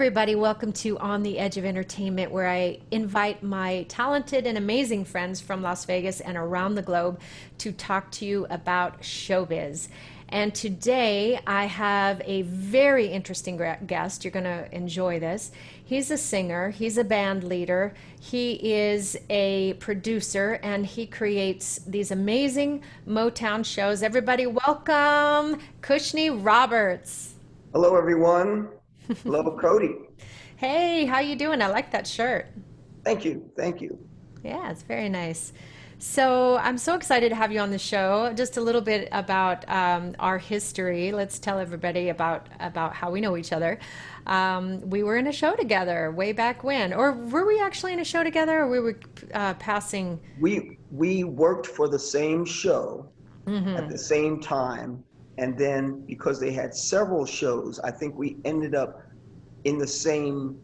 everybody. Welcome to On the Edge of Entertainment, where I invite my talented and amazing friends from Las Vegas and around the globe to talk to you about showbiz. And today I have a very interesting guest. You're going to enjoy this. He's a singer, he's a band leader, he is a producer, and he creates these amazing Motown shows. Everybody, welcome Cushney Roberts. Hello, everyone. Hello, Coty. Hey, how you doing? I like that shirt. Thank you. Thank you. Yeah, it's very nice. So I'm so excited to have you on the show. Just a little bit about our history. Let's tell everybody about how we know each other. We were in a show together way back when, or were we actually in a show together, or we were passing? We worked for the same show at the same time, and then because they had several shows, I think we ended up in the same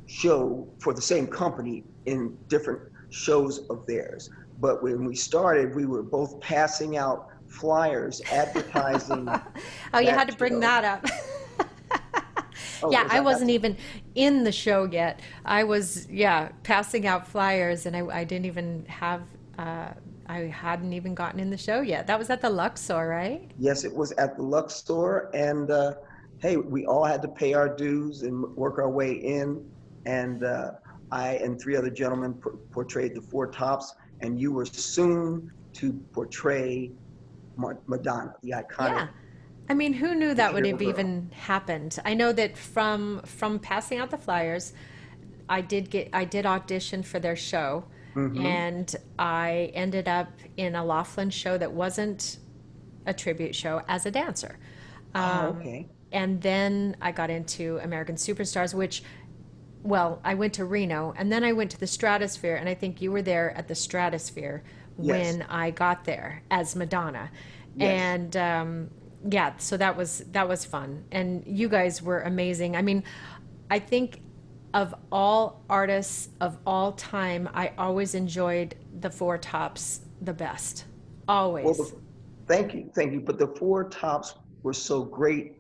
show for the same company in different shows of theirs. But when we started, we were both passing out flyers advertising Oh, you had that to bring show. that up. Oh, Yeah, was I that wasn't even in the show yet. I was, yeah, passing out flyers, and I didn't even have, I hadn't even gotten in the show yet. That was at the Luxor, right? Yes, it was at the Luxor, and hey, we all had to pay our dues and work our way in. And I and three other gentlemen portrayed the Four Tops, and you were soon to portray Madonna, the iconic Yeah. I mean, who knew that would material have girl. even happened? I know that from passing out the flyers, I did audition for their show, Hmm. and I ended up in a Laughlin show that wasn't a tribute show as a dancer. Oh, Um, okay. and then I got into American Superstars, which, well, I went to Reno, and then I went to the Stratosphere, and I think you were there at the Stratosphere Yes, when I got there as Madonna. yes. And yeah, so that was fun, and you guys were amazing. I mean, I think of all artists of all time, I always enjoyed the Four Tops the best. Well, Always. thank you, thank you. But the Four Tops were so great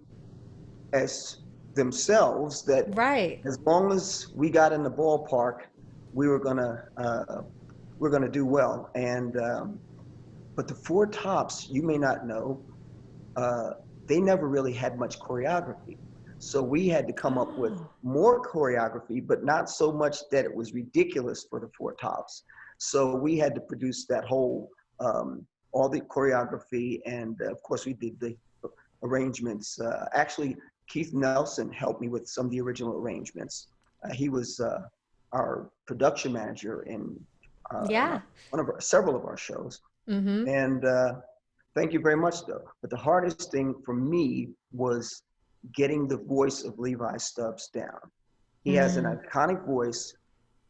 as themselves that Right. as long as we got in the ballpark, we were gonna we're gonna do well. And but the Four Tops, you may not know, uh, they never really had much choreography. So we had to come up with Oh. more choreography, but not so much that it was ridiculous for the Four Tops. So we had to produce that whole, all the choreography, and of course we did the arrangements. Actually, Keith Nelson helped me with some of the original arrangements. He was our production manager in Yeah. one of several of our shows. Mm-hmm. And thank you very much, though. But the hardest thing for me was getting the voice of Levi Stubbs down. He has an Mm. iconic voice,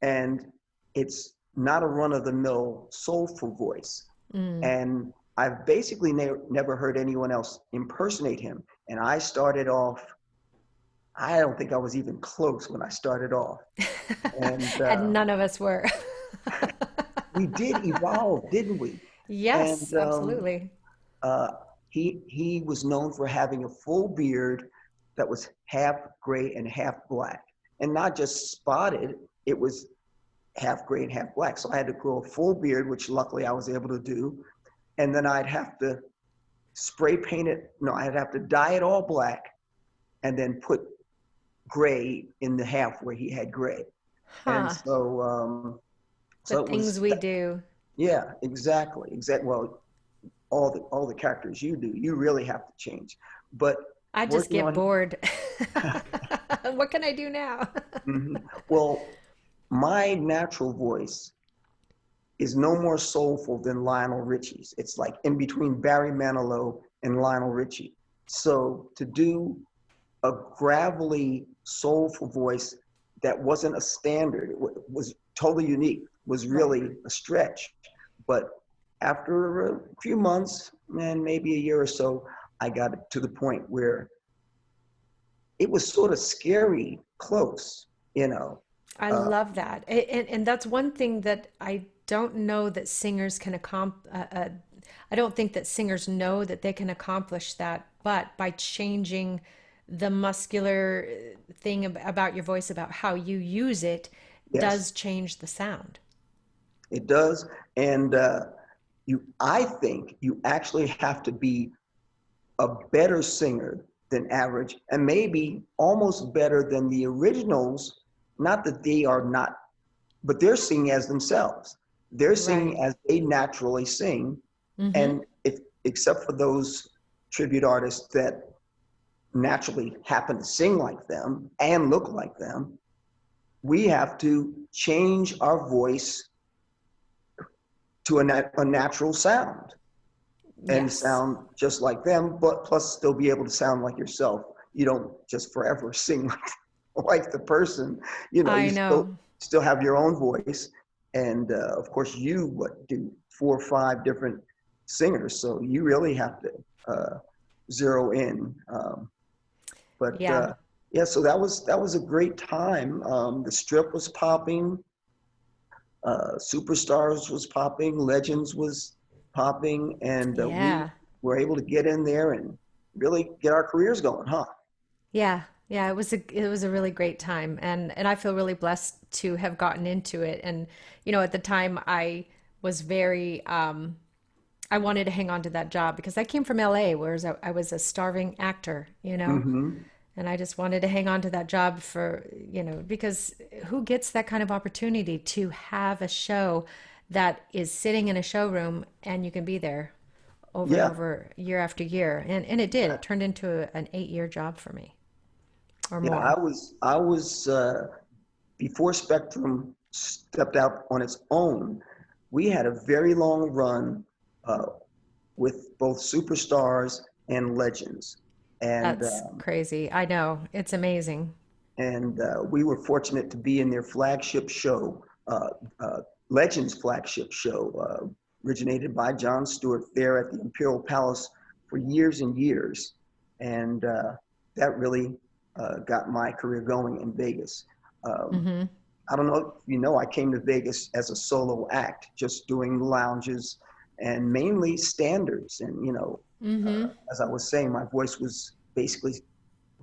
and it's not a run-of-the-mill soulful voice. Mm. And I've basically never heard anyone else impersonate him. And I started off, I don't think I was even close when I started off. And And none of us were. we did evolve, didn't we? And Yes, absolutely. uh, he was known for having a full beard that was half gray and half black, and not just spotted. It was half gray and half black. So I had to grow a full beard, which luckily I was able to do. And then I'd have to spray paint it. No, I'd have to dye it all black and then put gray in the half where he had gray. And Huh. The so it things was, we do. yeah, exactly. Exactly. Well, all the characters you do, you really have to change. But I just working get on, bored. What can I do now? mhm. Well, my natural voice is no more soulful than Lionel Richie's. It's like in between Barry Manilow and Lionel Richie. So to do a gravelly, soulful voice that wasn't a standard, was totally unique, was Right. really a stretch. But after a few months and maybe a year or so, I got to the point where it was sort of scary close, you know. I Uh, love that. And that's one thing that I don't know that singers can I don't think that singers know that they can accomplish that, but by changing the muscular thing about your voice, about how you use it, Yes, does change the sound. it does. And I think you actually have to be a better singer than average, and maybe almost better than the originals. Not that they are not, but they're singing as themselves. They're Right. singing as they naturally sing. Mm-hmm. And if, except for those tribute artists that naturally happen to sing like them and look like them, we have to change our voice to a natural sound and Yes. sound just like them, but plus still be able to sound like yourself. You don't just forever sing like the person. You I know. still have your own voice, and of course you do 4 or 5 different singers, so you really have to zero in. But Yeah. yeah, so that was a great time. The strip was popping, Superstars was popping, Legends was popping, and we Yeah. were able to get in there and really get our careers going, huh? Yeah. Yeah, it was a really great time, and I feel really blessed to have gotten into it. And at the time I was very I wanted to hang on to that job because I came from LA, whereas I was a starving actor. Mm-hmm. And I just wanted to hang on to that job because who gets that kind of opportunity to have a show that is sitting in a showroom and you can be there over and Yeah, over year after year. And it did. It turned into an 8-year job for me or yeah. I more. was I was before Spectrum stepped out on its own. We had a very long run uh, with both Superstars and Legends, and That's crazy. I know. It's amazing. we were fortunate to be in their flagship show, Legends flagship show, originated by Jon Stewart there at the Imperial Palace for years and years, and that really got my career going in Vegas. Um, Mm-hmm. I don't know if you know, I came to Vegas as a solo act, just doing lounges and mainly standards. And Mm-hmm. as I was saying, my voice was basically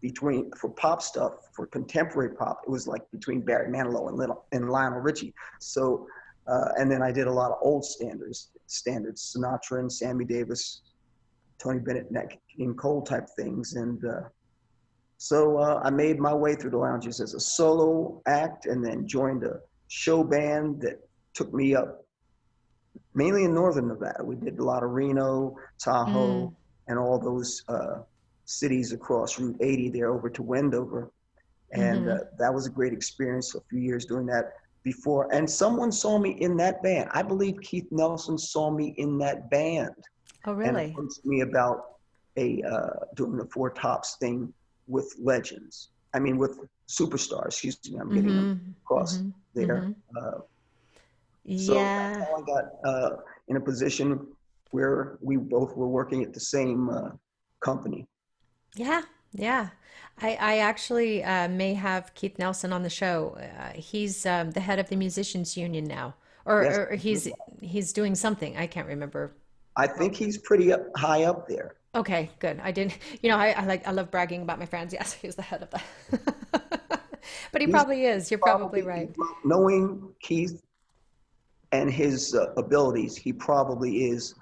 between, for pop stuff, for contemporary pop, it was like between Barry Manilow and Lionel Richie. So, and then I did a lot of old standards, Sinatra and Sammy Davis, Tony Bennett, Nat King Cole type things. And so I made my way through the lounges as a solo act, and then joined a show band that took me up mainly in northern Nevada. We did a lot of Reno, Mm. Tahoe, and all those cities across Route 80 there over to Wendover. And Mm-hmm. that was a great experience. A few years doing that before. And someone saw me in that band. I believe Keith Nelson saw me in that band Oh, and really? approached me about doing the Four Tops thing with Legends. I mean, with Superstars. Excuse me, I'm getting them Mm-hmm. across Mm-hmm. there. Mm-hmm. So that's Yeah. how I got in a position where we both were working at the same company. Yeah, yeah. I actually may have Keith Nelson on the show. He's the head of the musicians union now, or, Yes, or he's doing something. I can't remember. I Well, think he's pretty high up there. okay, good. I didn't. I love bragging about my friends. Yes, he's the head of that. But he He's probably is. You're probably probably, right. knowing Keith and his abilities, he probably is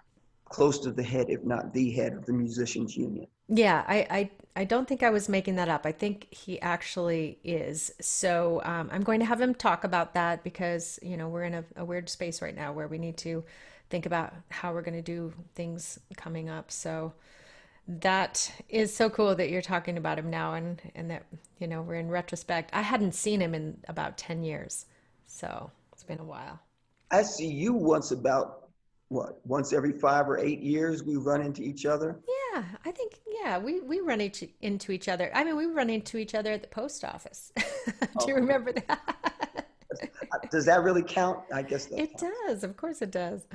close to the head, if not the head of the musicians union. Yeah, I don't think I was making that up. I think he actually is. So I'm going to have him talk about that because, we're in a weird space right now where we need to think about how we're going to do things coming up. So that is so cool that you're talking about him now and that, we're in retrospect. I hadn't seen him in about 10 years. So it's been a while. I see you once about, what, once every 5 or 8 years we run into each other. Yeah, I think, yeah, we run into each other. I mean, we run into each other at the post office. Do you Oh, remember that? does that really count? I guess that It counts. does, of course it does.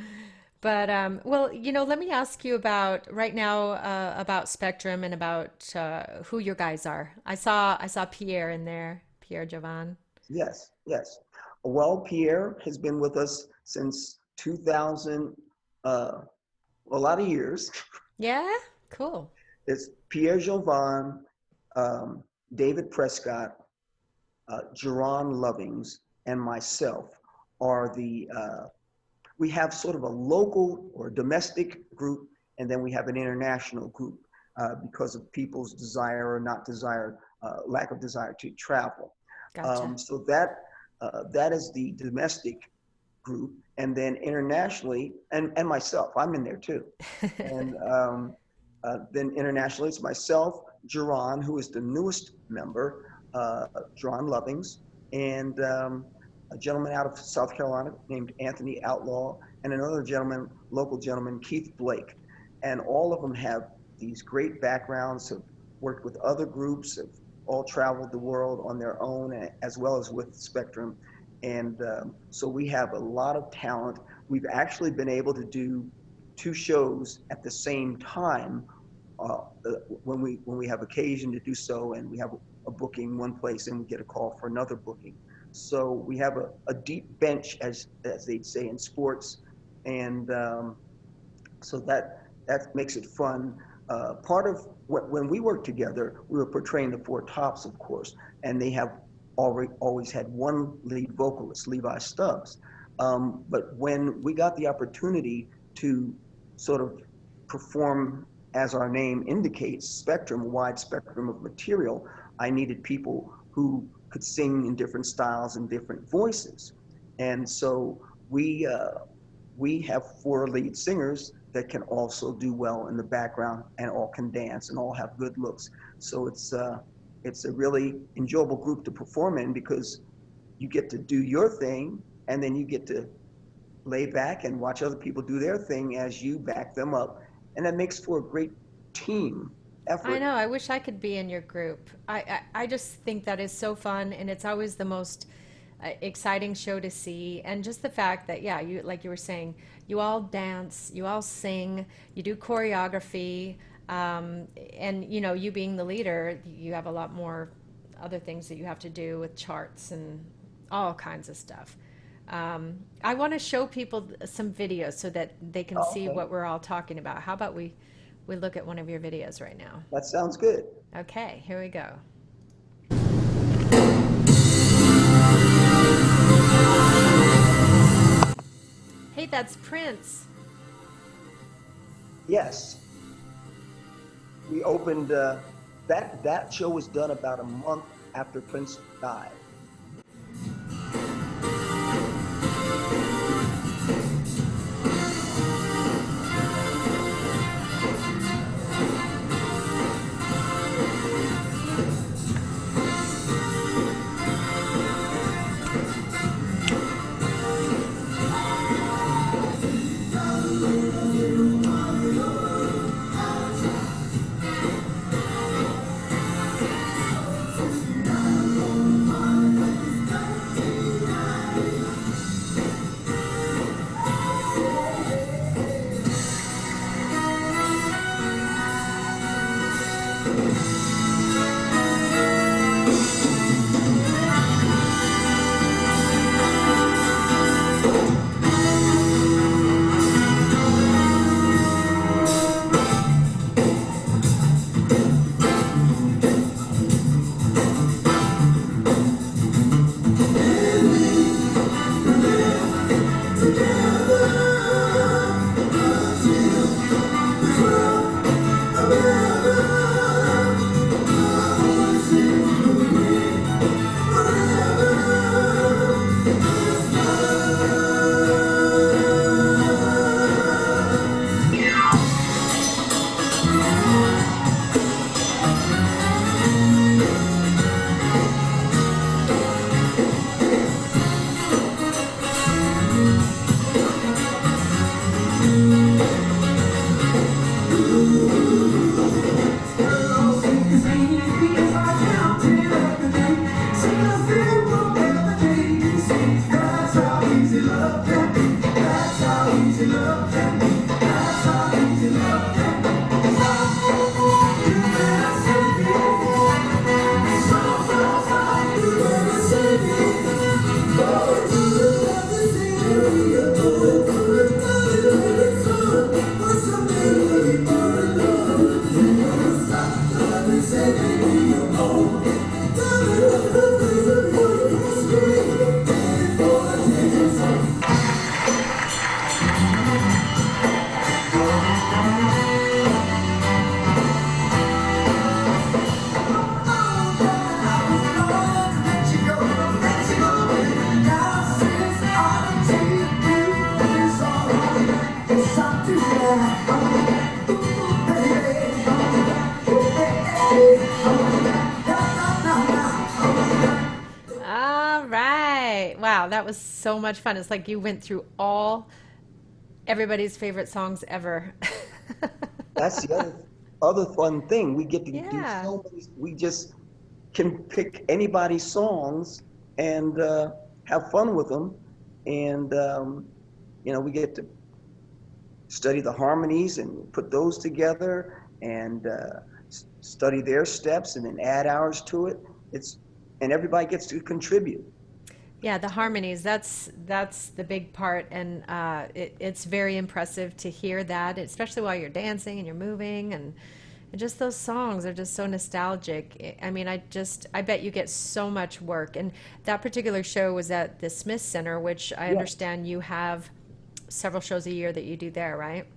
But well, let me ask you about right now about Spectrum and about who your guys are. I saw Pierre in there, Pierre Jovan. Yes, yes. Well, Pierre has been with us since 2000, a lot of years. Yeah, cool. It's Pierre Jovan, David Prescott, Jerron Lovings, and myself are we have sort of a local or domestic group, and then we have an international group because of people's desire or not desire, lack of desire to travel. Gotcha. So that is the domestic group, and then internationally, and myself, I'm in there too. And then internationally, it's myself, Jerron, who is the newest member, Jerron Lovings, and a gentleman out of South Carolina named Anthony Outlaw, and another gentleman, local gentleman, Keith Blake. And all of them have these great backgrounds, have worked with other groups, have all traveled the world on their own, as well as with Spectrum. And so we have a lot of talent. We've actually been able to do 2 shows at the same time when we have occasion to do so, and we have a booking one place and we get a call for another booking. So we have a deep bench, as they'd say in sports, and so that makes it fun. Part of when we worked together, we were portraying the Four Tops, of course, and they have always had one lead vocalist, Levi Stubbs. But when we got the opportunity to sort of perform, as our name indicates, spectrum, a wide spectrum of material, I needed people who could sing in different styles and different voices. And so we have 4 lead singers that can also do well in the background and all can dance and all have good looks. So it's a really enjoyable group to perform in because you get to do your thing and then you get to lay back and watch other people do their thing as you back them up. And that makes for a great team effort. I know. I wish I could be in your group. I just think that is so fun, and it's always the most exciting show to see. And just the fact that, yeah, you, like you were saying, you all dance, you all sing, you do choreography, and you know, you being the leader, you have a lot more other things that you have to do with charts and all kinds of stuff. I want to show people some videos so that they can see what we're all talking about. How about we look at one of your videos right now? That sounds good. Okay, here we go. Hey, that's Prince. Yes. We opened, that show was done about a month after Prince died. Say All right. Wow, that was so much fun. It's like you went through all everybody's favorite songs ever. That's the other fun thing. We get to do Yeah. so many. We just can pick anybody's songs and have fun with them, and we get to study the harmonies and put those together and study their steps and then add ours to it. It's and everybody gets to contribute. Yeah, the harmonies, that's the big part, and it's very impressive to hear that, especially while you're dancing and you're moving, and just those songs are just so nostalgic. I mean, I bet you get so much work. And that particular show was at the Smith Center, which I Yeah. understand you have several shows a year that you do there, right?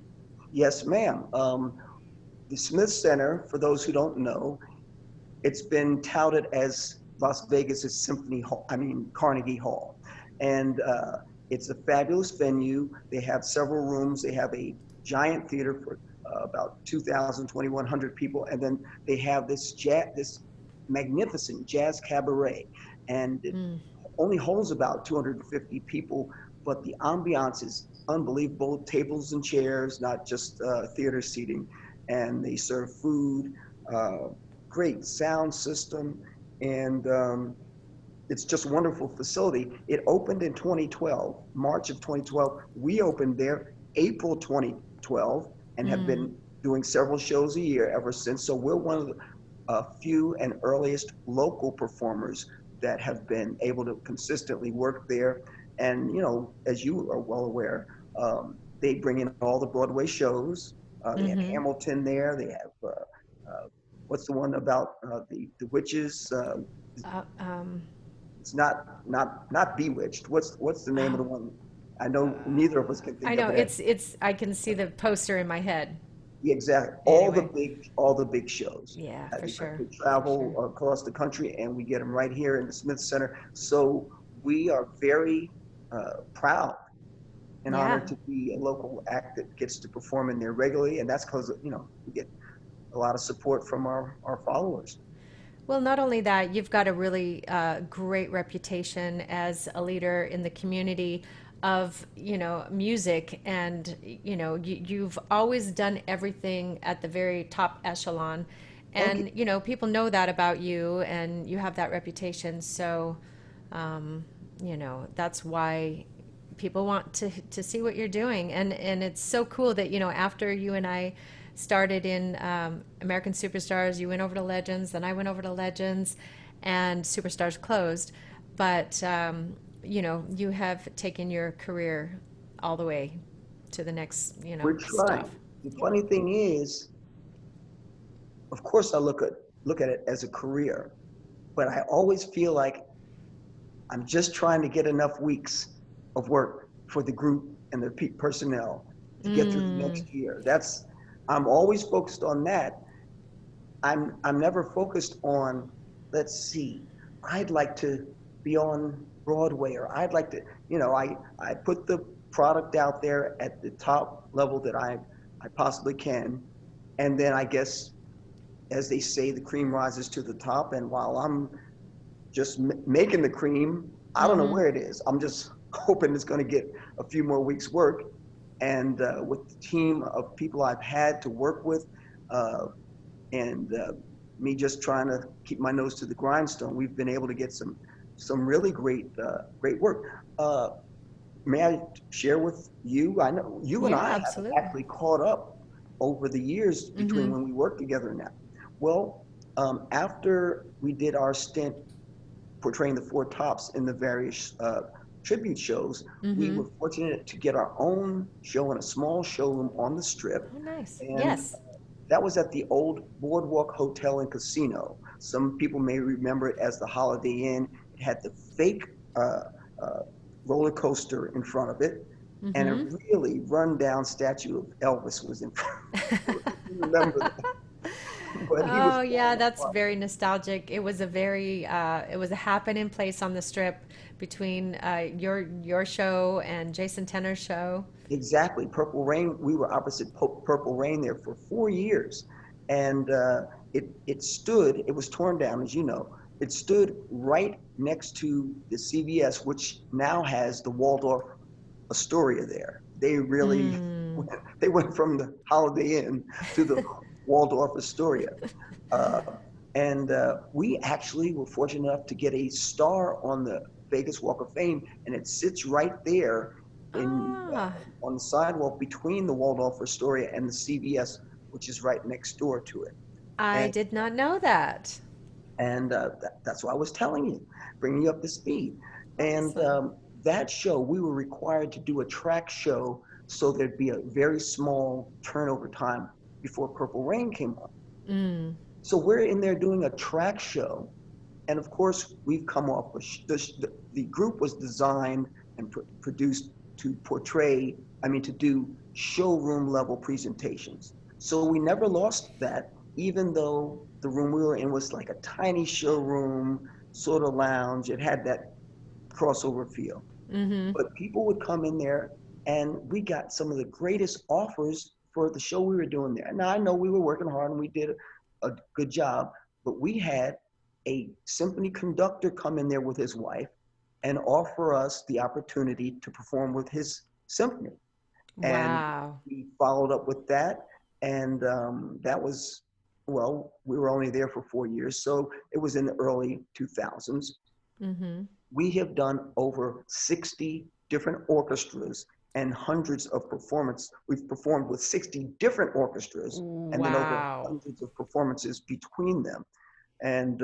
Yes, ma'am. The Smith Center, for those who don't know, it's been touted as Las Vegas's Symphony Hall, I mean Carnegie Hall, and it's a fabulous venue. They have several rooms. They have a giant theater for about 2,000, 2,100 people, and then they have this magnificent jazz cabaret, and it Mm. only holds about 250 people, but the ambiance is unbelievable. Tables and chairs, not just theater seating, and they serve food. Uh, Great sound system, and it's just a wonderful facility. It opened in 2012, March of 2012. We opened there April 2012 and have Mm. been doing several shows a year ever since. So we're one of the few and earliest local performers that have been able to consistently work there. And, as you are well aware, they bring in all the Broadway shows. They have Mm-hmm. Hamilton there. They have what's the one about the witches? Uh, um, It's not Bewitched. What's the name of oh, the one? I know neither of us can I think of know it. it's I can see the poster in my head. Yeah, exactly. Anyway, All the big shows. yeah, for sure, They for travel sure. across the country, and we get them right here in the Smith Center. So we are very proud and Yeah. honored to be a local act that gets to perform in there regularly, and that's because we get a lot of support from our followers. Well, not only that, you've got a really great reputation as a leader in the community of, music, and, you've always done everything at the very top echelon. Thank you. And, people know that about you, and you have that reputation. So, um, that's why people want to see what you're doing. And it's so cool that, after you and I started in American Superstars, you went over to Legends, then I went over to Legends, and Superstars closed. But, you have taken your career all the way to the next, We're stuff. trying. The funny thing is, of course, I look at it as a career, but I always feel like I'm just trying to get enough weeks of work for the group and the personnel to get through the Mm, next year. I'm always focused on that. I'm never focused on, let's see, I'd like to be on Broadway, or I'd like to, I put the product out there at the top level that I possibly can. And then I guess, as they say, the cream rises to the top. And while I'm just making the cream, I don't know mm-hmm. where it is. I'm just hoping it's going to get a few more weeks work. And with the team of people I've had to work with, uh, and me just trying to keep my nose to the grindstone, we've been able to get some really great work. May I share with you? I know you and Yeah, I have absolutely. actually caught up over the years between Mm-hmm. when we worked together and now. Well, after we did our stint portraying the Four Tops in the various tribute shows, we Mm-hmm. were fortunate to get our own show in a small showroom on the Strip, Oh, nice. and Yes. that was at the old Boardwalk Hotel and Casino. Some people may remember it as the Holiday Inn. It had the fake uh, uh, roller coaster in front of it, and a Mm-hmm. really run-down statue of Elvis was in front. If you remember that, but he was Oh yeah, falling that's apart. very nostalgic. It was a happening place on the Strip between your show and Jason Tenor's show. Exactly. Purple Rain, we were opposite Purple Rain there for 4 years. And it was torn down, as you know. It stood right next to the CVS, which now has the Waldorf Astoria there. They really, Mm. they went from the Holiday Inn to the Waldorf Astoria. Uh, and we actually were fortunate enough to get a star on the Vegas Walk of Fame, and it sits right there in Ah, on the sidewalk between the Waldorf Astoria and the CVS, which is right next door to it. I And did not know that. that's why I was telling you, bringing you up to speed. And Awesome. that show, we were required to do a track show, so there'd be a very small turnover time before Purple Rain came on. Mm. So we're in there doing a track show, and of course we've come off with the group was designed and produced to portray, I mean, to do showroom level presentations. So we never lost that, even though the room we were in was like a tiny showroom sort of lounge. It had that crossover feel, Mm-hmm. but people would come in there, and we got some of the greatest offers for the show we were doing there. Now I know we were working hard and we did a good job, but we had a symphony conductor come in there with his wife and offer us the opportunity to perform with his symphony. And Wow. we followed up with that. And that was, well, we were only there for 4 years. So it was in the early 2000s. Mm-hmm. We have done over 60 different orchestras and hundreds of performances. We've performed with 60 different orchestras and then over Wow. hundreds of performances between them. And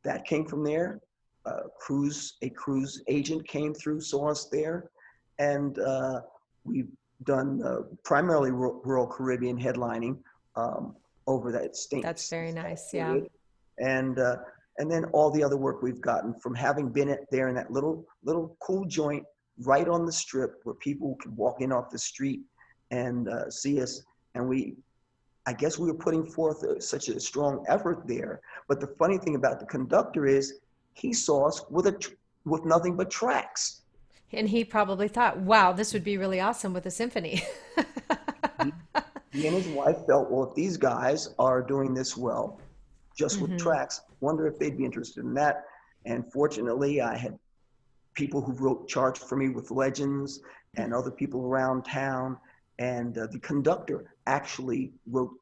that came from there. A cruise agent came through, saw us there, and we've done primarily rural Caribbean headlining over that That's very since that nice. Yeah. period, and uh, and then all the other work we've gotten from having been there in that little cool joint right on the strip where people could walk in off the street and see us, and I guess we were putting forth such a strong effort there. But the funny thing about the conductor is he saw us with nothing but tracks. And he probably thought, wow, this would be really awesome with a symphony. He, he and his wife felt, well, if these guys are doing this well, just with Mm-hmm. tracks, wonder if they'd be interested in that. And fortunately, I had people who wrote charts for me with legends and other people around town. And the conductor actually wrote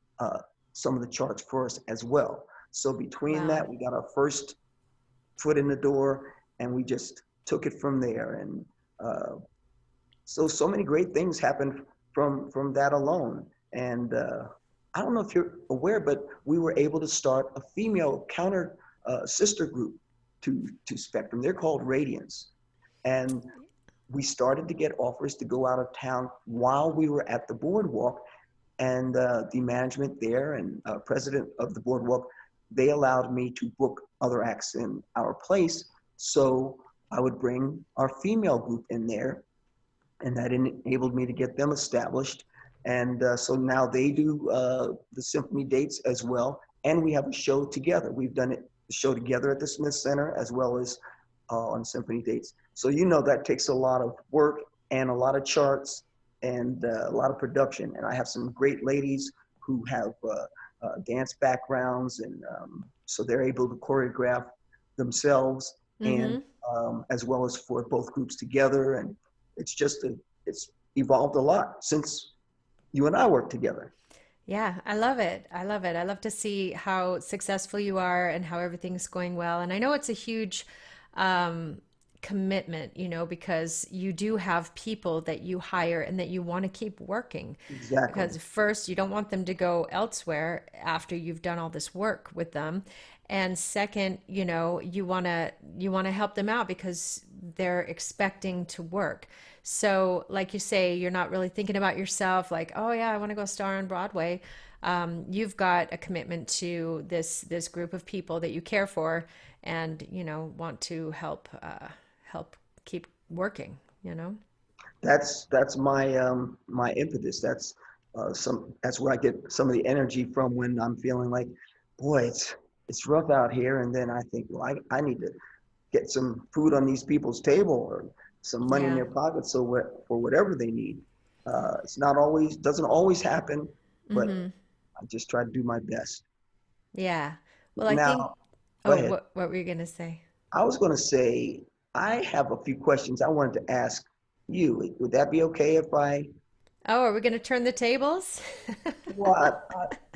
some of the charts for us as well. So between Wow. that, we got our first foot in the door, and we just took it from there. And uh, so many great things happened from that alone. And I don't know if you're aware, but we were able to start a female counter sister group to Spectrum. They're called Radiance, and we started to get offers to go out of town while we were at the boardwalk. And the management there and president of the boardwalk, they allowed me to book other acts in our place. So I would bring our female group in there, and that enabled me to get them established. And so now they do the symphony dates as well, and we have a show together. We've done the show together at the Smith Center as well as on symphony dates. So you know that takes a lot of work and a lot of charts and a lot of production. And I have some great ladies who have dance backgrounds, and so they're able to choreograph themselves, and Mm-hmm. as well as for both groups together. And it's evolved a lot since you and I worked together. Yeah, I love it. I love it. I love to see how successful you are and how everything's going well. And I know it's a huge um, commitment, because you do have people that you hire and that you want to keep working. Exactly. Because first, you don't want them to go elsewhere after you've done all this work with them. And second, you want to help them out because they're expecting to work. So, like you say, you're not really thinking about yourself like, oh yeah, I want to go star on Broadway. You've got a commitment to this group of people that you care for, and want to help keep working. That's my impetus. That's where I get some of the energy from when I'm feeling like, boy, it's rough out here. And then I think, well, I need to get some food on these people's table or some money in Yeah. their pockets, so for whatever they need. It's not always, doesn't always happen, but Mm-hmm. I just try to do my best. Yeah. Well, I think, Now, go oh, ahead. what were you gonna say? I was going to say, I have a few questions I wanted to ask you. Would that be okay if I? Oh, are we gonna turn the tables? Well,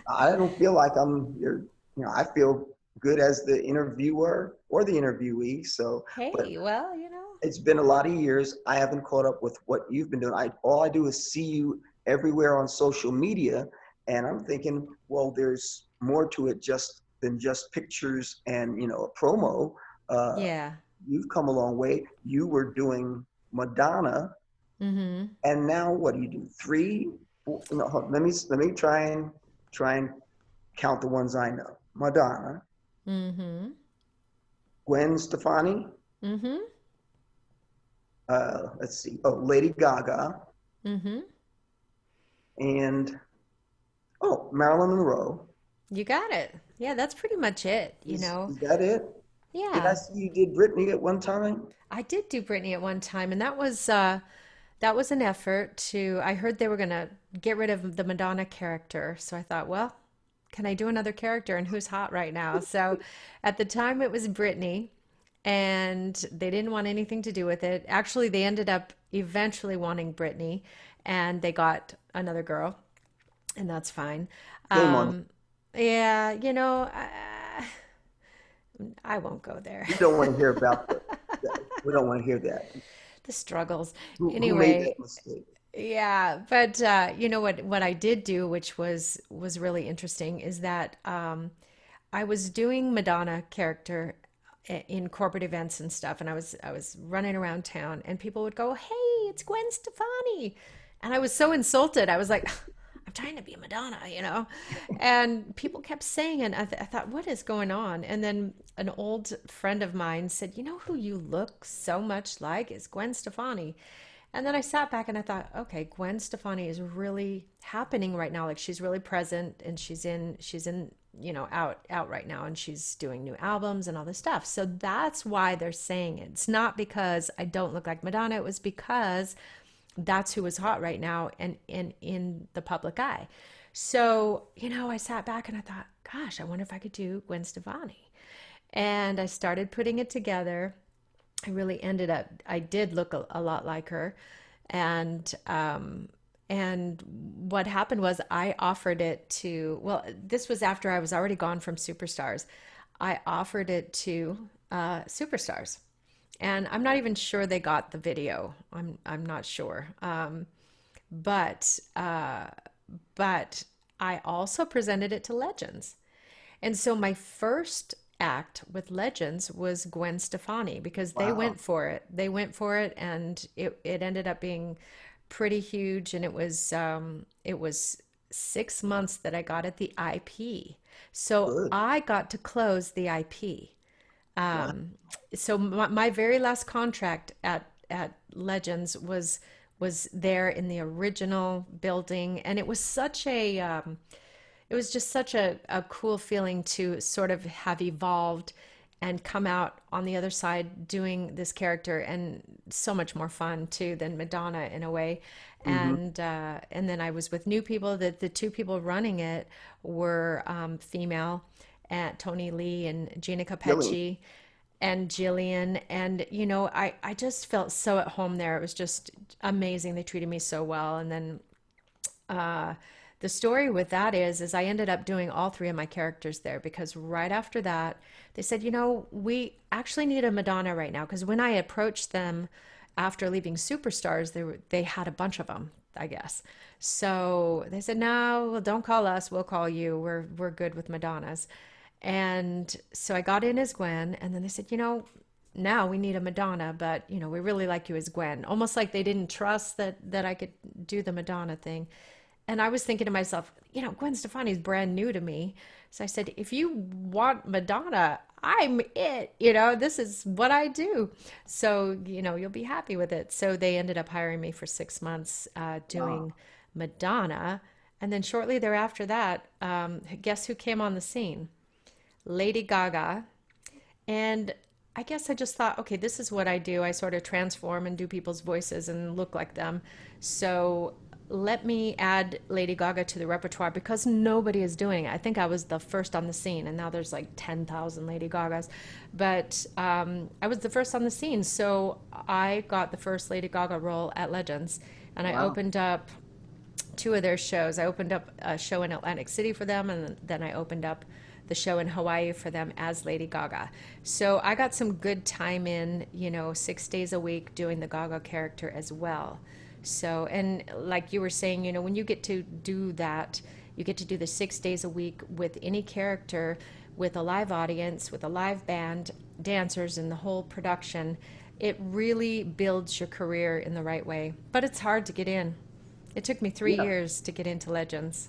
I don't feel like I'm your, I feel good as the interviewer or the interviewee. So, but Hey, well, you know. it's been a lot of years. I haven't caught up with what you've been doing. All I do is see you everywhere on social media, and I'm thinking, well, there's more to it just than just pictures and a promo. Uh, Yeah. you've come a long way. You were doing Madonna, Mm-hmm. and now what do you do? Three? No, let me try and count the ones I know. Madonna, Mm-hmm. Gwen Stefani. Mm-hmm. Let's see. Oh, Lady Gaga, Mm-hmm. and Marilyn Monroe. You got it. Yeah, that's pretty much it, you Is know. is that it? Did I Yeah. see you did Britney at one time? I did do Britney at one time, and that was an effort to I heard they were gonna get rid of the Madonna character, so I thought, well, can I do another character and who's hot right now? So at the time it was Britney, and they didn't want anything to do with it. Actually, they ended up eventually wanting Britney, and they got another girl, and that's fine. Shame on you. Um, yeah, I won't go there. We don't want to hear about that. We don't want to hear that. The struggles. Who made that Anyway, mistake? yeah, but you know what I did do, which was really interesting, is that I was doing Madonna character in corporate events and stuff, and I was running around town, and people would go, "Hey, it's Gwen Stefani," and I was so insulted. I was like, "I'm trying to be Madonna," you know, and people kept saying it. I thought, "What is going on?" And then an old friend of mine said, "You know who you look so much like is Gwen Stefani." And then I sat back and I thought, okay, Gwen Stefani is really happening right now. Like she's really present and out right now and she's doing new albums and all this stuff. So that's why they're saying it. It's not because I don't look like Madonna. It was because that's who is hot right now and in the public eye. So, I sat back and I thought, gosh, I wonder if I could do Gwen Stefani. And I started putting it together. I really ended up, I did look a lot like her. And, and what happened was I offered it to, well, this was after I was already gone from Superstars. I offered it to Superstars. And I'm not even sure they got the video. I'm not sure. But, uh, but I also presented it to Legends. And so my first act with Legends was Gwen Stefani because they Wow. went for it. They went for it, and it ended up being pretty huge. And it was 6 months that I got at the IP. So Good. I got to close the IP. Wow. So my very last contract at Legends was there in the original building, and it was just such a cool feeling to sort of have evolved and come out on the other side doing this character, and so much more fun too than Madonna in a way. Hmm. And then I was with new people. That the two people running it were female, at Tony Lee and Gina Gillian. Capecci and Jillian. And I just felt so at home there. It was just amazing. They treated me so well. And then uh, the story with that is I ended up doing all three of my characters there because right after that, they said, we actually need a Madonna right now. Because when I approached them after leaving Superstars, they had a bunch of them, I guess. So they said, no, well, don't call us. We'll call you. We're good with Madonnas. And so I got in as Gwen, and then they said, now we need a Madonna, but we really like you as Gwen. Almost like they didn't trust that I could do the Madonna thing. And I was thinking to myself, Gwen Stefani's brand new to me. So I said, if you want Madonna, I'm it. This is what I do. So, you'll be happy with it. So they ended up hiring me for 6 months Wow. doing Madonna. And then shortly thereafter that, guess who came on the scene? Lady Gaga. And I guess I just thought, okay, this is what I do. I sort of transform and do people's voices and look like them. So let me add Lady Gaga to the repertoire because nobody is doing it. I think I was the first on the scene, and now there's like 10,000 Lady Gagas. But I was the first on the scene, so I got the first Lady Gaga role at Legends, and I Wow. opened up two of their shows. I opened up a show in Atlantic City for them, and then I opened up the show in Hawaii for them as Lady Gaga. So I got some good time in, 6 days a week doing the Gaga character as well. So, and like you were saying, when you get to do that, you get to do the 6 days a week with any character, with a live audience, with a live band, dancers, and the whole production. It really builds your career in the right way. But it's hard to get in. It took me 3 Yeah. years to get into Legends.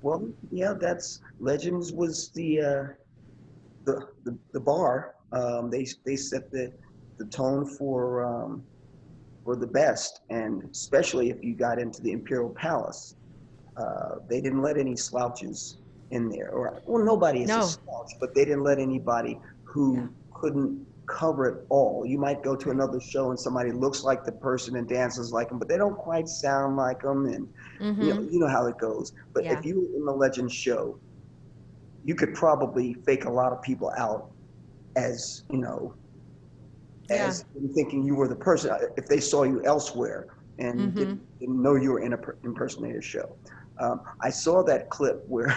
Well, yeah, that's Legends was the bar. They set the tone for the best, and especially if you got into the Imperial Palace, they didn't let any slouches in there. Or well, nobody is a No. slouch, but they didn't let anybody Yeah. who couldn't cover it all. You might go to Right. another show and somebody looks like the person and dances like them, but they don't quite sound like them, and Mm-hmm. you know how it goes. But Yeah. if you were in the Legends show, you could probably fake a lot of people out as Yeah. as thinking you were the person if they saw you elsewhere and Mm-hmm. didn't know you were in a impersonator show. I saw that clip where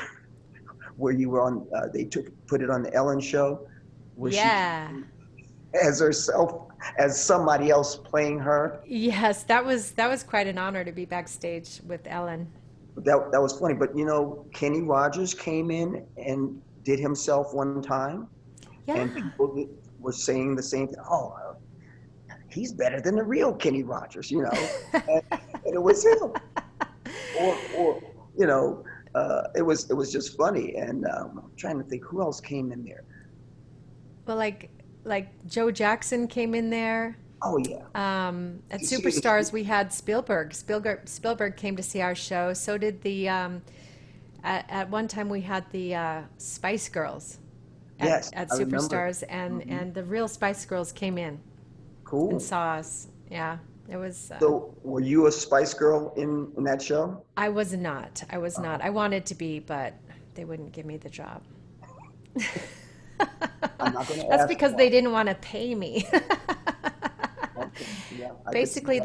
where you were on. They put it on the Ellen show, where she Yeah. as herself as somebody else playing her. Yes, that was quite an honor to be backstage with Ellen. That was funny. But Kenny Rogers came in and did himself one time, and Yeah. people were saying the same thing. Oh, he's better than the real Kenny Rogers, and it was him. Or it was just funny. And I'm trying to think who else came in there. Well, like Joe Jackson came in there. Oh yeah, At she, Superstars, we had Spielberg. Spielberg came to see our show. So did the. At one time, we had the Spice Girls yes, at I remember. Superstars, and Hmm. the real Spice Girls came in and Cool. saw us. Yeah, it was. So were you a Spice Girl in that show? I was not. I was not. Oh, I wanted to be, but they wouldn't give me the job. I'm not going to That's ask because why. they didn't want to pay me. Okay, yeah, I could see Basically, that.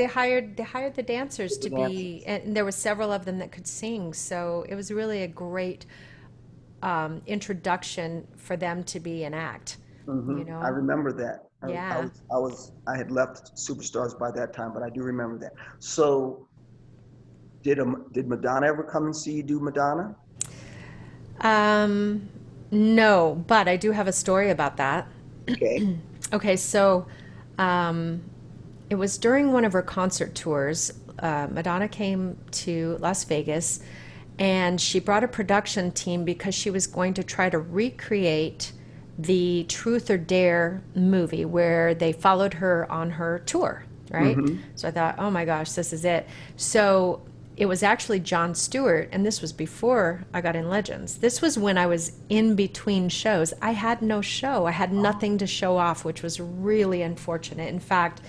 they hired the dancers The to dancers. be, and there were several of them that could sing. So it was really a great introduction for them to be an act. You I know? remember that. Yeah. I had left Superstars by that time, but I do remember that. So did Madonna ever come and see you do Madonna? Um, no, but I do have a story about that. Okay. Okay, so um, it was during one of her concert tours. Madonna came to Las Vegas and she brought a production team because she was going to try to recreate the Truth or Dare movie where they followed her on her tour, right? Mm-hmm. So I thought, oh my gosh, this is it. So it was actually Jon Stewart, and this was before I got in Legends. This was when I was in between shows. I had no show. I had nothing to show off, which was really unfortunate. In fact,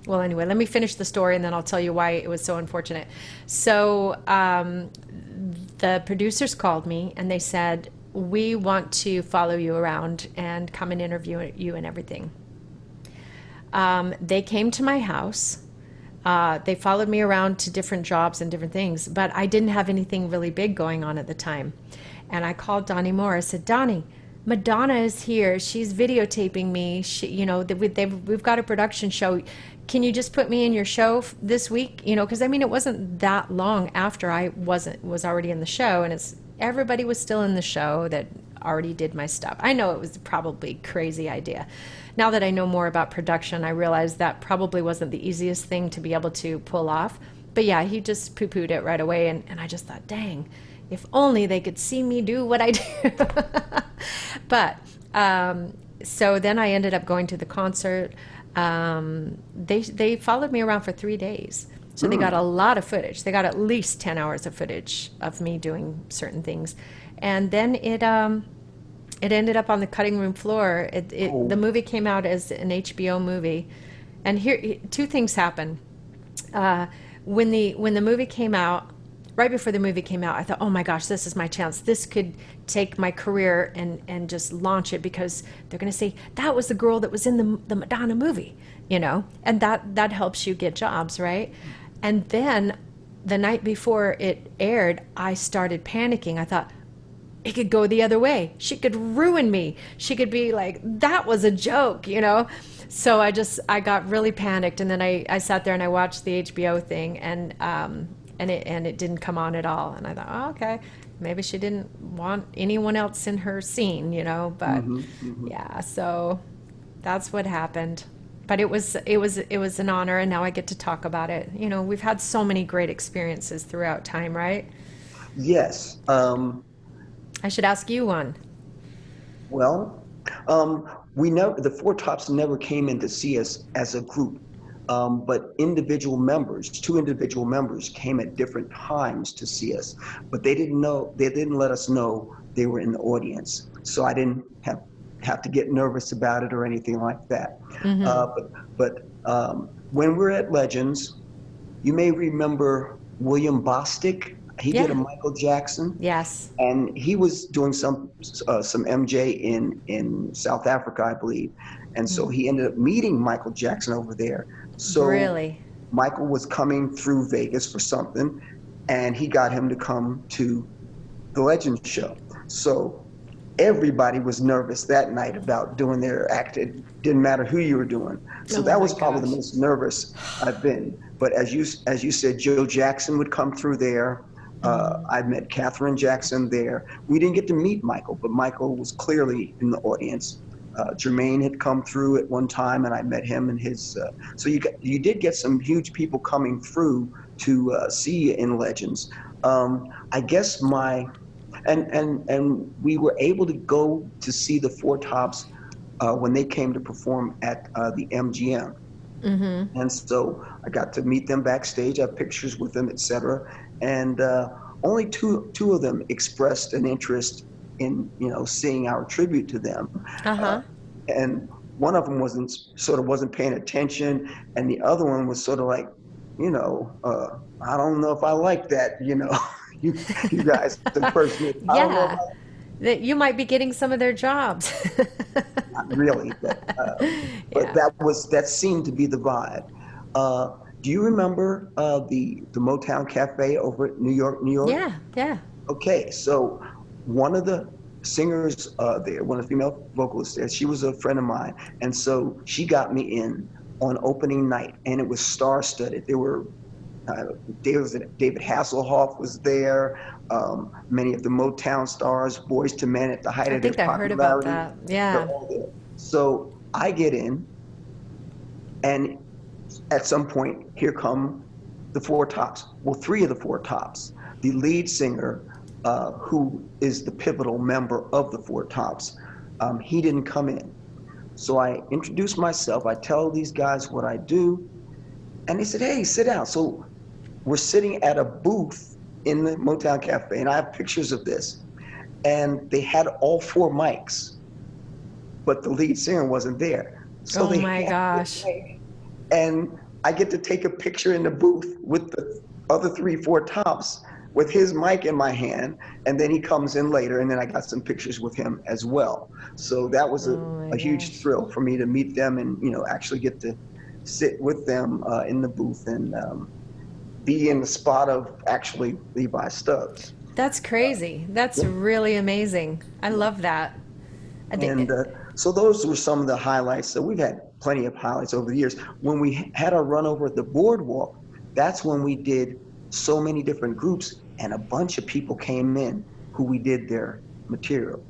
well, anyway, let me finish the story and then I'll tell you why it was so unfortunate. So the producers called me and they said, we want to follow you around and come and interview you and everything. They came to my house. They followed me around to different jobs and different things, but I didn't have anything really big going on at the time. And I called Donnie Moore. I said, Donnie, Madonna is here. She's videotaping me. We've got a production show. Can you just put me in your show this week? Because I mean, it wasn't that long after I was already in the show, and everybody was still in the show that already did my stuff. I know it was probably a crazy idea. Now that I know more about production, I realize that probably wasn't the easiest thing to be able to pull off. But yeah, he just poo-pooed it right away, and I just thought, dang, if only they could see me do what I do. But so then I ended up going to the concert. They followed me around for 3 days. So they got a lot of footage. They got at least 10 hours of footage of me doing certain things. And then it ended up on the cutting room floor. The Oh, movie came out as an HBO movie. And here, two things happened. Uh, when the movie came out, right before the movie came out, I thought, oh my gosh, this is my chance. This could take my career and just launch it, because they're going to say that was the girl that was in the Madonna movie, and that helps you get jobs, right? And then the night before it aired, I started panicking. I thought, it could go the other way. She could ruin me. She could be like, that was a joke. So I got really panicked, and then I sat there and I watched the HBO thing, and it didn't come on at all. And I thought, oh, okay, maybe she didn't want anyone else in her scene, but yeah, so that's what happened. But it was an honor, and now I get to talk about it. We've had so many great experiences throughout time, right? Yes. I should ask you one. Well, the Four Tops never came in to see us as a group, but two individual members came at different times to see us, but they didn't let us know they were in the audience. So I didn't have to get nervous about it or anything like that. But when we're at Legends, you may remember William Bostic. He did a Michael Jackson. Yes. And he was doing some MJ in South Africa, I believe. And so he ended up meeting Michael Jackson over there. So really? Michael was coming through Vegas for something, and he got him to come to the Legends show. So everybody was nervous that night about doing their act. It didn't matter who you were doing. So that was probably the most nervous I've been. But as you said, Joe Jackson would come through there. I met Katherine Jackson there. We didn't get to meet Michael, but Michael was clearly in the audience. Jermaine had come through at one time, and I met him and his. So you did get some huge people coming through to see you in Legends. I guess and we were able to go to see the Four Tops when they came to perform at the MGM. And so I got to meet them backstage. I have pictures with them, etc. And only two of them expressed an interest in seeing our tribute to them. And one of them wasn't paying attention, and the other one was sort of like, I don't know if I like that. You guys impersonate. Yeah, that you might be getting some of their jobs. Not really, but that seemed to be the vibe. Do you remember the Motown Cafe over at New York? Yeah. Okay, so one of the singers there, one of the female vocalists there, she was a friend of mine, and so she got me in on opening night, and it was star-studded. There were David Hasselhoff was there, many of the Motown stars, Boys to Men at the height of their popularity. I think I heard about that. Yeah. So I get in, and at some point, here come the Four Tops. Well, three of the Four Tops. The lead singer, who is the pivotal member of the Four Tops, he didn't come in. So I introduce myself. I tell these guys what I do, and they said, "Hey, sit down." So we're sitting at a booth in the Motown Cafe, and I have pictures of this. And they had all four mics, but the lead singer wasn't there. So oh my gosh. And I get to take a picture in the booth with the other Four Tops with his mic in my hand, and then he comes in later, and then I got some pictures with him as well. So that was a huge thrill for me to meet them and actually get to sit with them in the booth and be in the spot of actually Levi Stubbs. That's crazy. That's really amazing. I love that. So those were some of the highlights. So we've had plenty of highlights over the years. When we had our run over at the boardwalk, that's when we did so many different groups, and a bunch of people came in who we did their material.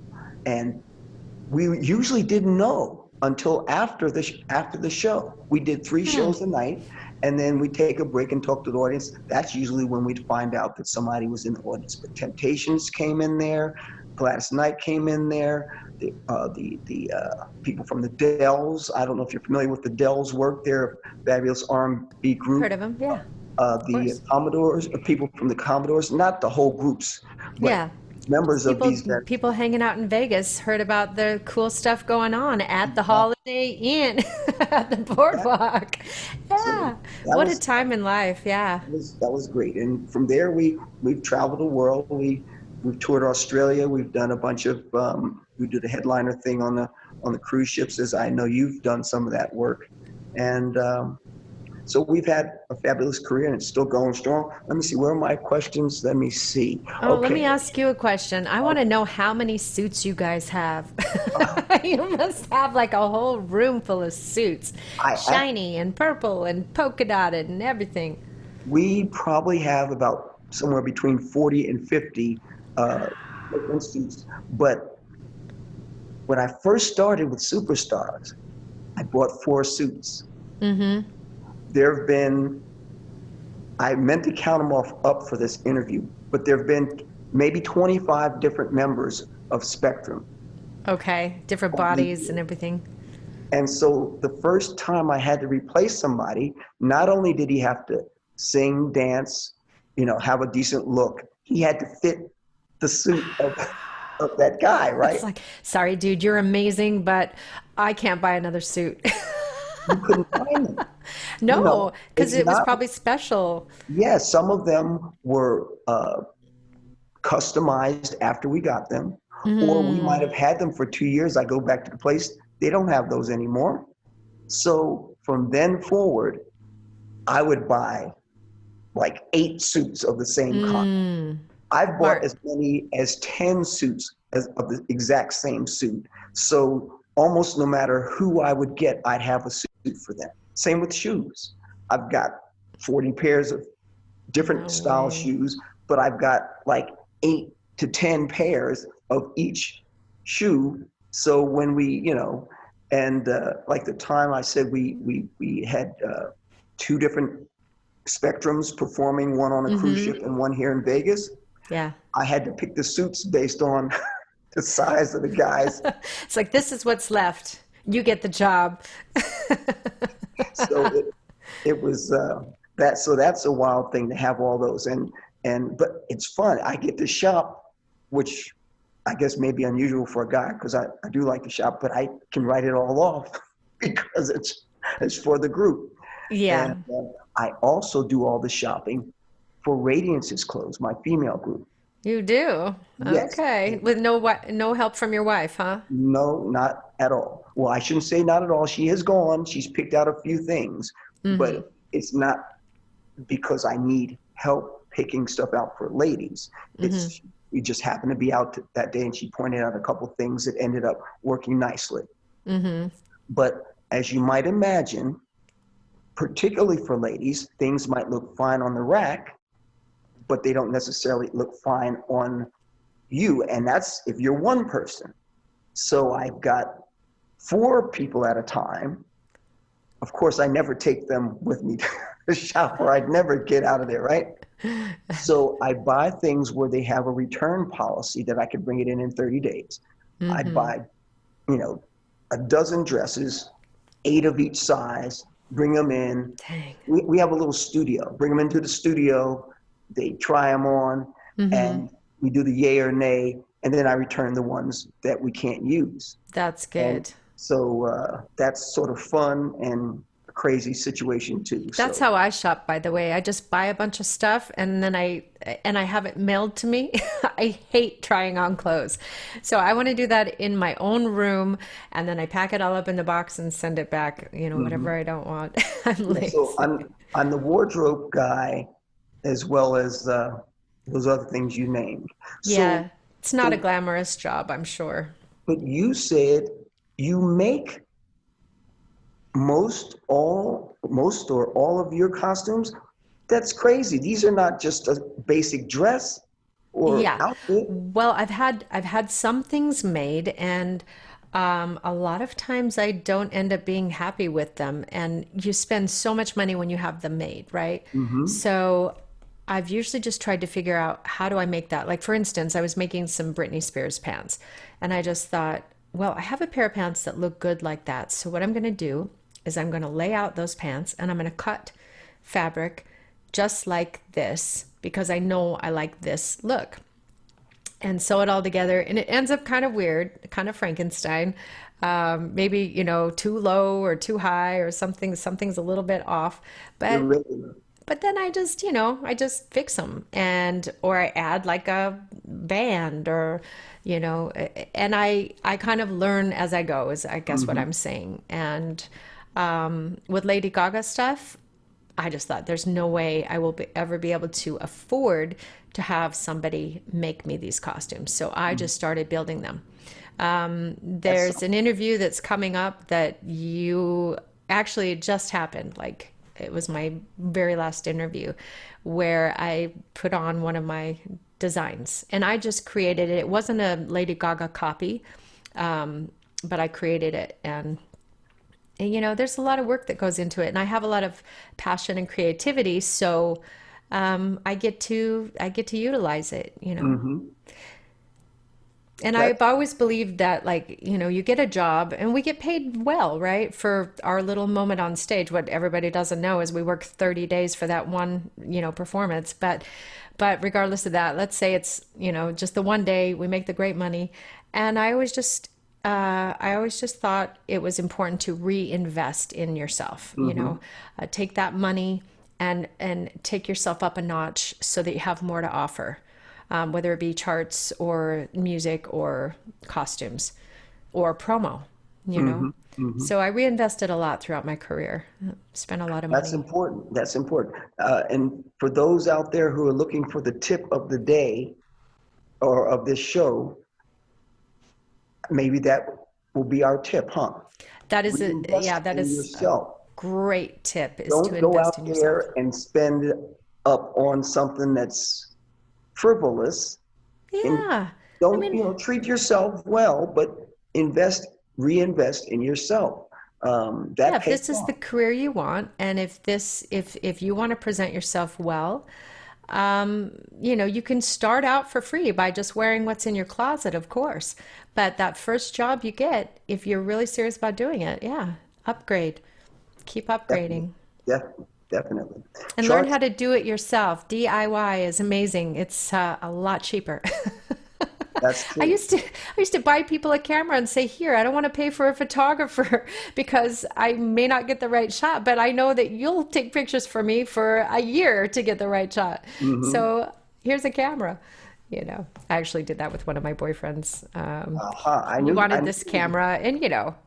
And we usually didn't know until after the show. We did 3 shows a night, and then we take a break and talk to the audience. That's usually when we'd find out that somebody was in the audience. But Temptations came in there, Gladys Knight came in there, the people from the Dells. I don't know if you're familiar with the Dells' work. They're a fabulous R&B group. Heard of them, yeah. The Commodores, people from the Commodores, not the whole groups, but members of these guys. People hanging out in Vegas heard about the cool stuff going on at the Holiday Inn. At the Yeah. boardwalk. So Yeah. that What a was time in life. Yeah. that was great. And from there, we've traveled the world. We've toured Australia. We've done a bunch of we did a headliner thing on the cruise ships, as I know you've done some of that work. And so we've had a fabulous career, and it's still going strong. Let me see. Where are my questions? Let me see. Oh, let me Okay. ask you a question. I want to know how many suits you guys have. You must have like a whole room full of suits, I shiny and purple and polka dotted and everything. We probably have about somewhere between 40 and 50 different suits. But when I first started with Superstars, I bought 4 suits. Mm-hmm. There have been, I meant to count them off up for this interview, but there have been maybe 25 different members of Spectrum Okay. Different over the bodies and years. everything. And so the first time I had to replace somebody, not only did he have to sing, dance, have a decent look, he had to fit the suit of that guy, It's right? like, sorry, dude, you're amazing, but I can't buy another suit. You couldn't find them. No, because It's it was not, probably special. yeah, some of them were customized after we got them, or we might Mm. have had them for 2 years. I go back to the place, they don't have those anymore. So from then forward, I would buy like 8 suits of the same kind. Mm. I've bought Smart. as many as 10 suits of the exact same suit. So almost no matter who I would get, I'd have a suit for them. Same with shoes. I've got 40 pairs of different No style way. shoes, but I've got like 8 to 10 pairs of each shoe. So when and like the time I said we had 2 different spectrums performing, one on a cruise Mm-hmm. ship and one here in Vegas. Yeah. I had to pick the suits based on the size of the guys. It's like, this is what's left. You get the job. So it was so that's a wild thing to have all those, and but it's fun. I get to shop, which I guess may be unusual for a guy because I do like to shop, but I can write it all off because it's for the group. Yeah, And I also do all the shopping for Radiance's clothes, my female group. you do. Yes. Okay. With no help from your wife, huh? No, not at all. Well, I shouldn't say not at all. She is gone. She's picked out a few things, Mm-hmm. but it's not because I need help picking stuff out for ladies. Mm-hmm. It's we just happened to be out that day, and she pointed out a couple of things that ended up working nicely. Mm-hmm. But as you might imagine, particularly for ladies, things might look fine on the rack, but they don't necessarily look fine on you. And that's if you're one person. So I've got 4 people at a time. Of course, I never take them with me to the shop, or I'd never get out of there, right? So I buy things where they have a return policy that I could bring it in 30 days. I'd Mm-hmm. buy, you know, a dozen dresses, 8 of each size, bring them in. Dang. We have a little studio. Bring them into the studio. They try them on, Mm-hmm. and we do the yay or nay, and then I return the ones that we can't use. That's And good. so that's sort of fun and a crazy situation too. That's So how I shop, by the way. I just buy a bunch of stuff and then I have it mailed to me. I hate trying on clothes. So I want to do that in my own room and then I pack it all up in the box and send it back, whatever mhm. I don't want. I'm Yeah, so lazy. I'm the wardrobe guy as well as those other things you named. So Yeah, it's not a so glamorous job, I'm sure. but you said you make most or all of your costumes. That's crazy. These are not just a basic dress or Yeah. outfit. Well, I've had some things made and a lot of times I don't end up being happy with them. And you spend so much money when you have them made, right? Hmm. So I've usually just tried to figure out how do I make that? Like for instance, I was making some Britney Spears pants and I just thought, well, I have a pair of pants that look good like that. So what I'm going to do is I'm going to lay out those pants and I'm going to cut fabric just like this because I know I like this look. and sew it all together. And it ends up kind of weird, kind of Frankenstein. Maybe, too low or too high or something's a little bit off. But Irregular. but then I just fix them or I add like a band and I kind of learn as I go is I guess what Hmm. I'm saying. And with Lady Gaga stuff, I just thought there's no way I will ever be able to afford to have somebody make me these costumes. So I just started building them. That's There's an interview that's coming up that you actually it just happened. Like it was my very last interview where I put on one of my designs and I just created it. It wasn't a Lady Gaga copy, but I created it and there's a lot of work that goes into it, and I have a lot of passion and creativity, so I get to utilize it. hmm And that. I've always believed that, like, you get a job and we get paid well, right? For our little moment on stage. What everybody doesn't know is we work 30 days for that one, performance. But regardless of that, let's say it's, just the one day we make the great money. And I always just thought it was important to reinvest in yourself, Hmm. take that money and take yourself up a notch so that you have more to offer, whether it be charts or music or costumes or promo, you know. Hmm. Hmm. So I reinvested a lot throughout my career, spent a lot of That's money. important. That's important. And for those out there who are looking for the tip of the day or of this show, maybe that will be our tip, huh? Yeah, Reinvest that in is a yourself. great tip is to Don't go invest in out yourself. there and spend up on something that's frivolous. And Yeah. I don't, mean, treat yourself well, but reinvest in yourself. yeah, That if pays this is the off. career you want, and if you want to present yourself well, you can start out for free by just wearing what's in your closet, of course. But that first job you get, if you're really serious about doing it, yeah, upgrade. Keep Definitely, upgrading. definitely. And learn Charts, how to do it yourself. DIY is amazing. It's a lot cheaper. that's I true. used to I used to buy people a camera and say, "Here, I don't want to pay for a photographer because I may not get the right shot, but I know that you'll take pictures for me for a year to get the right shot. Hmm. So, here's a camera." I actually did that with one of my boyfriends. Uh-huh. He wanted this camera, and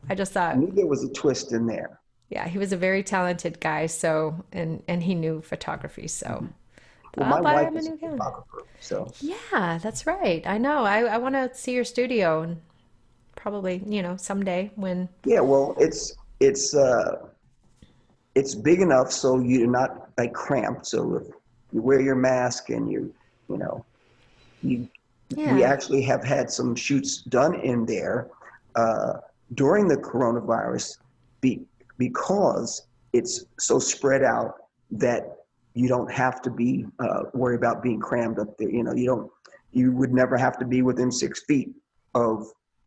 I just I thought, knew there was a twist in there. yeah, he was a very talented guy, so and he knew photography, so Hmm. Well, I'll my buy wife him a is new a camera. photographer, so Yeah, that's right. I know. I want to see your studio and probably, someday when. yeah. Well, it's big enough so you're not like cramped. So if you wear your mask and you know you we Yeah, actually have had some shoots done in there uh, during the coronavirus be, because it's so spread out that you don't have to be worry about being crammed up there. You would never have to be within 6 feet of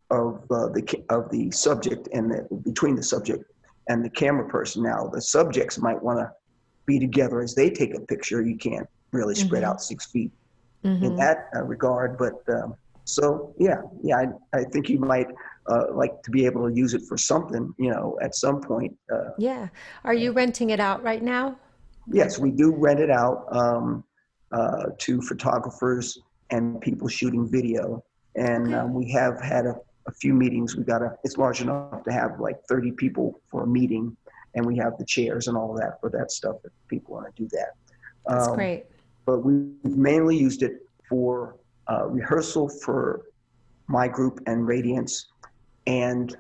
the subject and between the subject and the camera person. Now the subjects might want to be together as they take a picture. You can't really spread mm-hmm, out 6 feet in mm-hmm. that regard. But so yeah, yeah, I think you might like to be able to use it for something, at some point. Yeah. Are you renting it out right now? Yes, we do rent it out to photographers and people shooting video, and Okay. we have had a few meetings. It's large enough to have like 30 people for a meeting, and we have the chairs and all of that for that stuff if people want to do that. That's great. But we've mainly used it for rehearsal for my group and Radiance, and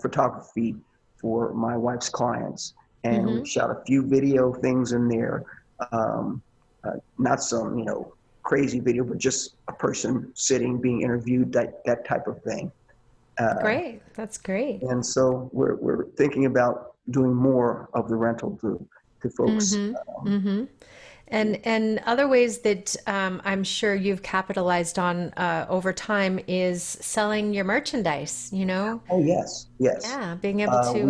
photography for my wife's clients. And Mm-hmm. we've shot a few video things in there, um, not some crazy video, but just a person sitting being interviewed, that type of thing. Uh, Great. That's great. and so we're thinking about doing more of the rental to folks. Mm-hmm. Mm-hmm. And other ways that I'm sure you've capitalized on over time is selling your merchandise. Oh yes, yes. Yeah, being able to We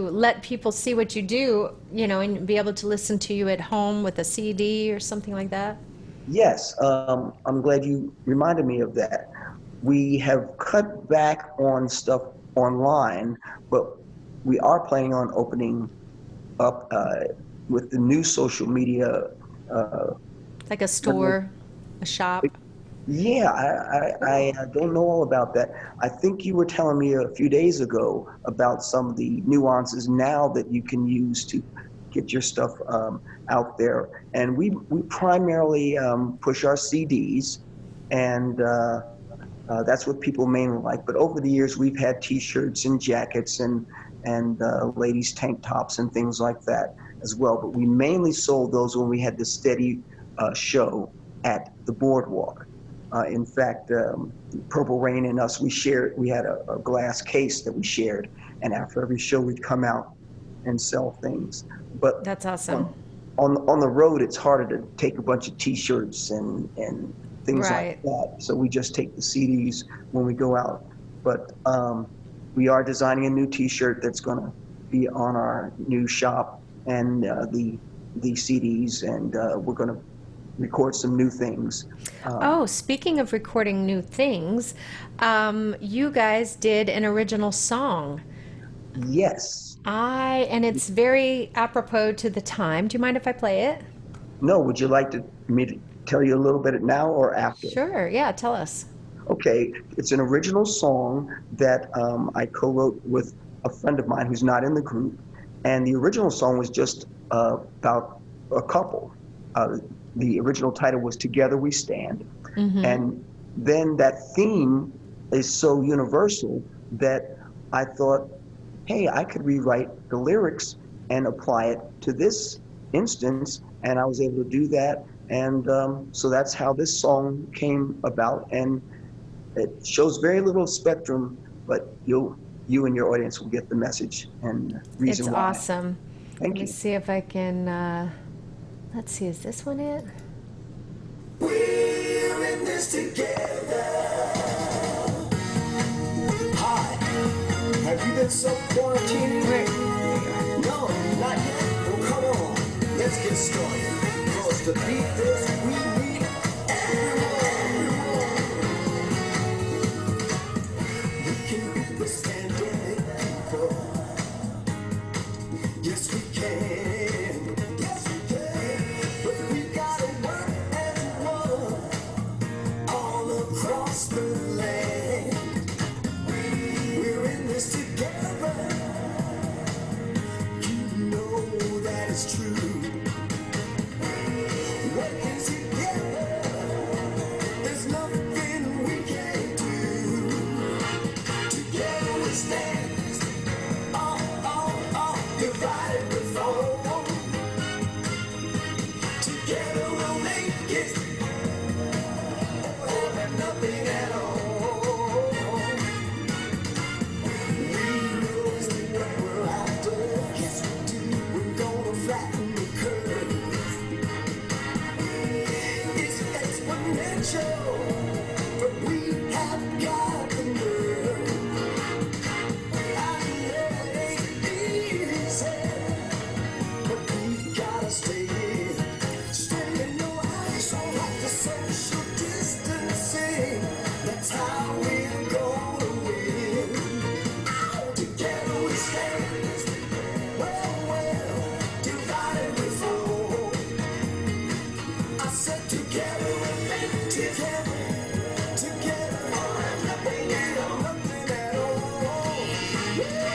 let people see what you do, and be able to listen to you at home with a CD or something like that. Yes, I'm glad you reminded me of that. We have cut back on stuff online, but we are planning on opening up with the new social media. Uh, Like a store, a shop? yeah, Cool. I don't know all about that. I think you were telling me a few days ago about some of the nuances now that you can use to get your stuff out there. And we primarily push our CDs, and that's what people mainly like. But over the years, we've had T-shirts and jackets and ladies' tank tops and things like that as well. But we mainly sold those when we had the steady show at the boardwalk. In fact, Purple Rain and us, we had a glass case that we shared, and after every show, we'd come out and sell things. But That's awesome. on on the road, it's harder to take a bunch of T-shirts and things like Right. that. So we just take the CDs when we go out. But we are designing a new T-shirt that's going to be on our new shop and the CDs, and we're going to record some new things. Oh, speaking of recording new things, you guys did an original song. Yes. And it's very apropos to the time. Do you mind if I play it? No, would you like me to tell you a little bit now or after? Sure, yeah, tell us. Okay, it's an original song that I co-wrote with a friend of mine who's not in the group, and the original song was just about a couple. Uh, the original title was "Together We Stand," Mm-hmm. and then that theme is so universal that I thought, hey, I could rewrite the lyrics and apply it to this instance, and I was able to do that, and so that's how this song came about, and it shows very little spectrum, but you and your audience will get the message and It's reason why. awesome. Let Thank me you. see if I can, let's see, is this one it? We're in this together. Hi, have you been self-quarantining? No, not yet. Well, come on, let's get started. Cause to beat this, we need everyone. We can beat the standing people. Yes, we can. Yes, we can. But we gotta work as one all across the land. We're in this together. You know that it's true. Working together, there's nothing we can't do. Together we stand. Divided we fall. Together we'll make it. Or have nothing at all. We know it's what we're after. Yes, we do. We're gonna flatten the curve. It's exponential, but we have got the nerve. I know it ain't easy, but we gotta stay in no ice like the social distancing. That's how we're gonna win. Together we stand. Well, divided we fall. I said together we make together. Together, nothing at all. Nothing at all.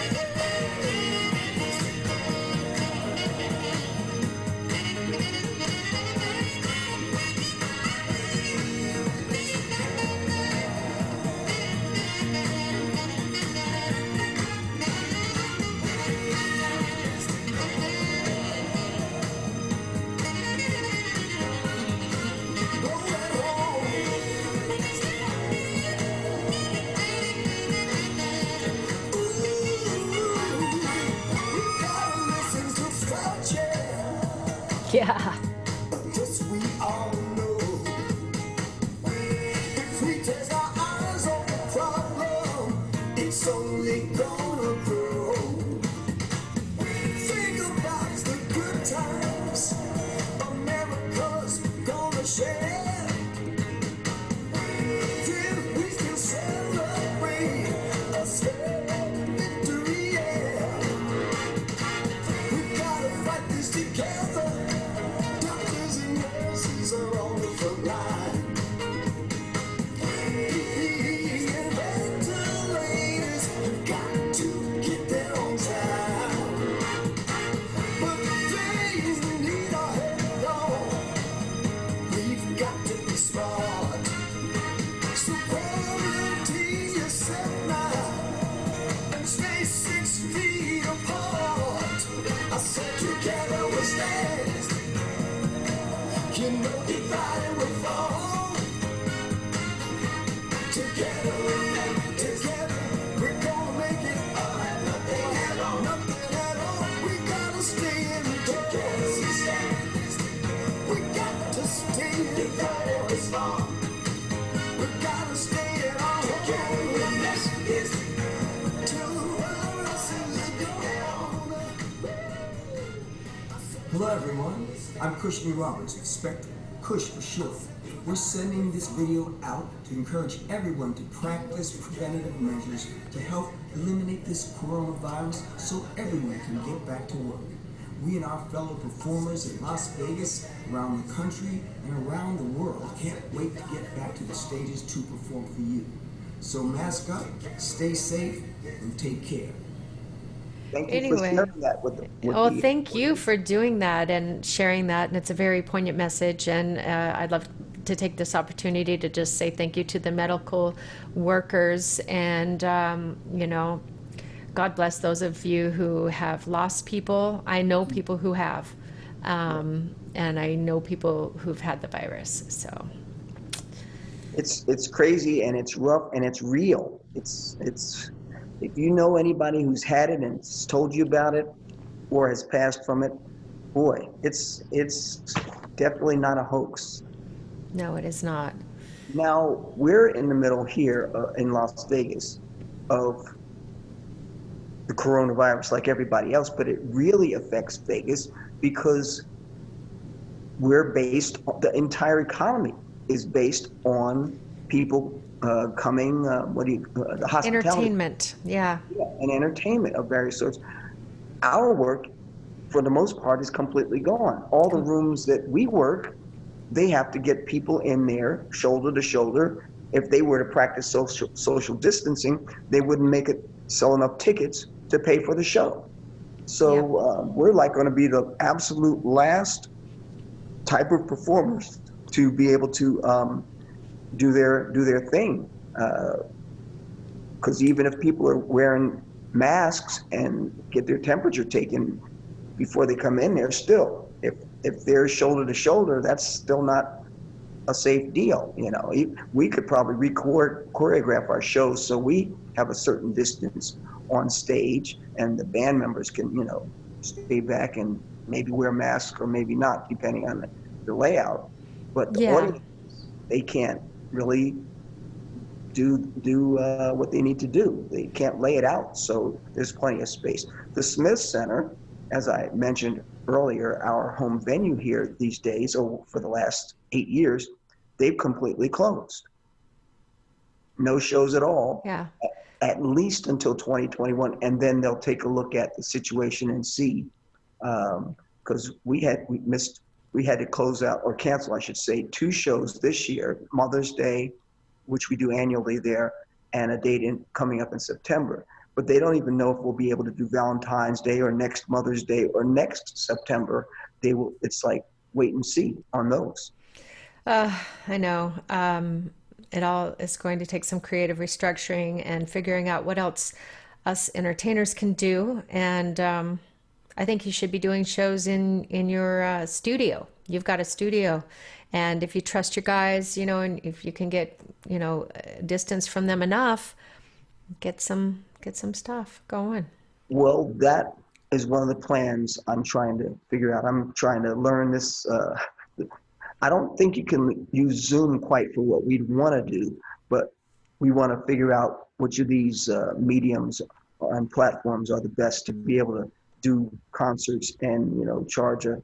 Yeah. Yes, we all know. If we take our eyes off the problem, it's only gonna grow. Think about the good times America's gonna share. go as far. We gotta stay in our home. Yes, to us is gone. Hello everyone, I'm Cushney Roberts, expect Cush for short. We're sending this video out to encourage everyone to practice preventative measures to help eliminate this coronavirus so everyone can get back to work. We and our fellow performers in Las Vegas, around the country, and around the world can't wait to get back to the stages to perform for you. So mask up, stay safe, and take care. Thank you for Anyway, sharing that with well, the thank you for doing that and sharing that. And it's a very poignant message. And I'd love to take this opportunity to just say thank you to the medical workers. And, you know, God bless those of you who have lost people. I know people who have. And I know people who've had the virus. So it's crazy and it's rough and it's real. It's if you know anybody who's had it and has told you about it or has passed from it, boy, it's definitely not a hoax. no, it is not. Now we're in the middle here in Las Vegas of the coronavirus like everybody else, but it really affects Vegas because the entire economy is based on people coming, the hospitality. Entertainment, yeah. And entertainment of various sorts. Our work, for the most part, is completely gone. All the rooms that we work, they have to get people in there, shoulder to shoulder. If they were to practice social distancing, they wouldn't sell enough tickets to pay for the show. So we're like going to be the absolute last type of performers to be able to do their thing, because even if people are wearing masks and get their temperature taken before they come in there, still if they're shoulder to shoulder, that's still not a safe deal. You know, we could probably choreograph our shows so we have a certain distance on stage, and the band members can, you know, stay back and maybe wear masks or maybe not, depending on the layout. But the audience, they can't really do what they need to do. They can't lay it out, so there's plenty of space. The Smith Center, as I mentioned earlier, our home venue here these days, or for the last 8 years, they've completely closed. No shows at all. Yeah. At least until 2021, and then they'll take a look at the situation and see, because we had to close out or cancel, I should say, 2 shows this year: Mother's Day, which we do annually there, and a date coming up in September. But they don't even know if we'll be able to do Valentine's Day or next Mother's Day or next September. It's like wait and see on those. I know. It all is going to take some creative restructuring and figuring out what else us entertainers can do. And I think you should be doing shows in your studio. You've got a studio. And if you trust your guys, you know, and if you can get, you know, distance from them enough, get some stuff going. Well, that is one of the plans I'm trying to figure out. I'm trying to learn this. I don't think you can use Zoom quite for what we'd want to do, but we want to figure out which of these mediums and platforms are the best to be able to do concerts and, you know, charge a